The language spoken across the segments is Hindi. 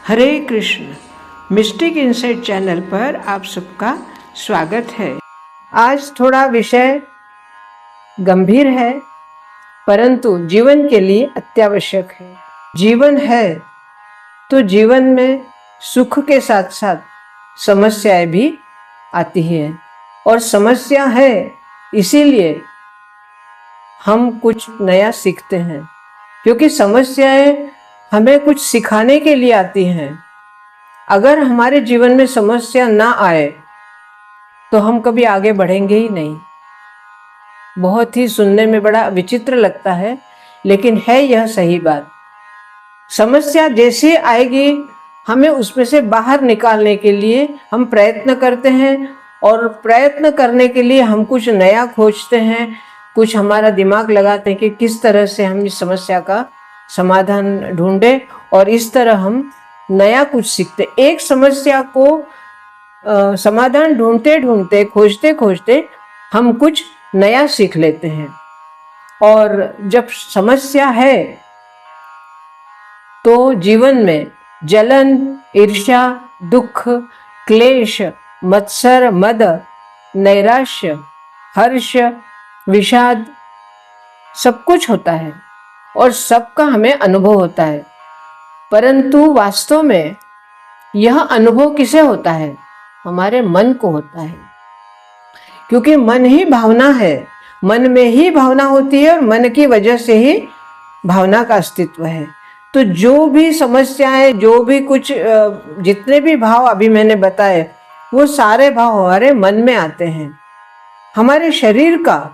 हरे कृष्ण। मिस्टिक इनसाइट चैनल पर आप सबका स्वागत है। आज थोड़ा विषय गंभीर है परंतु जीवन के लिए अत्यावश्यक है। जीवन है तो जीवन में सुख के साथ साथ समस्याएं भी आती हैं और समस्या है इसीलिए हम कुछ नया सीखते हैं, क्योंकि समस्याएं हमें कुछ सिखाने के लिए आती हैं। अगर हमारे जीवन में समस्या ना आए तो हम कभी आगे बढ़ेंगे ही नहीं। बहुत ही सुनने में बड़ा विचित्र लगता है, लेकिन है यह सही बात। समस्या जैसे आएगी हमें उसमें से बाहर निकालने के लिए हम प्रयत्न करते हैं और प्रयत्न करने के लिए हम कुछ नया खोजते हैं, कुछ हमारा दिमाग लगाते हैं कि किस तरह से हम इस समस्या का समाधान ढूंढे और इस तरह हम नया कुछ सीखते। एक समस्या को समाधान ढूंढते ढूंढते खोजते खोजते हम कुछ नया सीख लेते हैं। और जब समस्या है तो जीवन में जलन, ईर्ष्या, दुख, क्लेश, मत्सर, मद, नैराश्य, हर्ष, विषाद सब कुछ होता है और सबका हमें अनुभव होता है। परंतु वास्तव में यह अनुभव किसे होता है? हमारे मन को होता है, क्योंकि मन ही भावना है। मन में ही भावना होती है और मन की वजह से ही भावना का अस्तित्व है। तो जो भी समस्याएं, जो भी कुछ जितने भी भाव अभी मैंने बताए, वो सारे भाव हमारे मन में आते हैं। हमारे शरीर का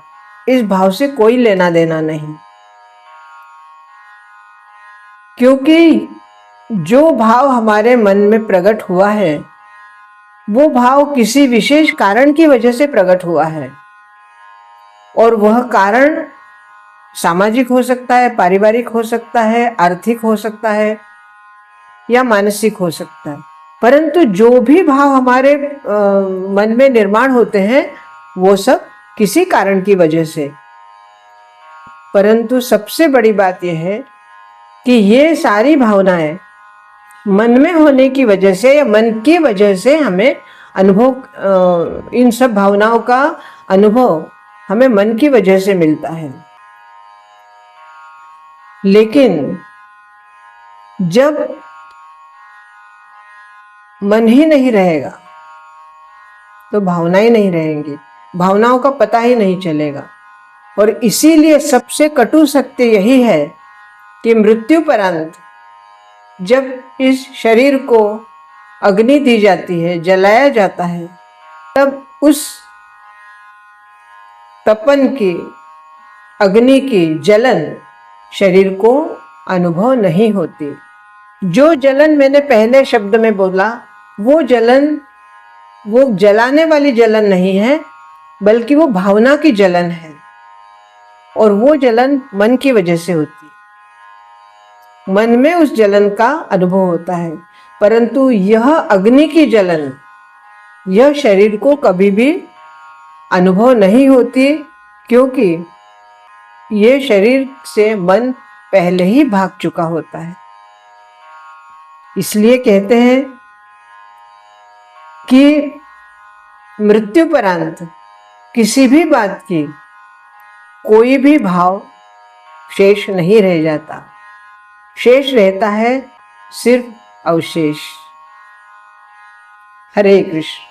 इस भाव से कोई लेना देना नहीं, क्योंकि जो भाव हमारे मन में प्रकट हुआ है वो भाव किसी विशेष कारण की वजह से प्रकट हुआ है। और वह कारण सामाजिक हो सकता है, पारिवारिक हो सकता है, आर्थिक हो सकता है या मानसिक हो सकता है। परंतु जो भी भाव हमारे मन में निर्माण होते हैं वो सब किसी कारण की वजह से। परंतु सबसे बड़ी बात यह है कि ये सारी भावनाएं मन में होने की वजह से या मन की वजह से हमें अनुभव, इन सब भावनाओं का अनुभव हमें मन की वजह से मिलता है। लेकिन जब मन ही नहीं रहेगा तो भावनाएं नहीं रहेंगी, भावनाओं का पता ही नहीं चलेगा। और इसीलिए सबसे कटु सत्य यही है कि मृत्युपरांत जब इस शरीर को अग्नि दी जाती है, जलाया जाता है, तब उस तपन की, अग्नि की जलन शरीर को अनुभव नहीं होती। जो जलन मैंने पहले शब्द में बोला वो जलन, वो जलाने वाली जलन नहीं है, बल्कि वो भावना की जलन है और वो जलन मन की वजह से होती है। मन में उस जलन का अनुभव होता है, परंतु यह अग्नि की जलन यह शरीर को कभी भी अनुभव नहीं होती, क्योंकि ये शरीर से मन पहले ही भाग चुका होता है। इसलिए कहते हैं कि मृत्युपरांत किसी भी बात की कोई भी भाव शेष नहीं रह जाता, शेष रहता है सिर्फ अवशेष। हरे कृष्ण।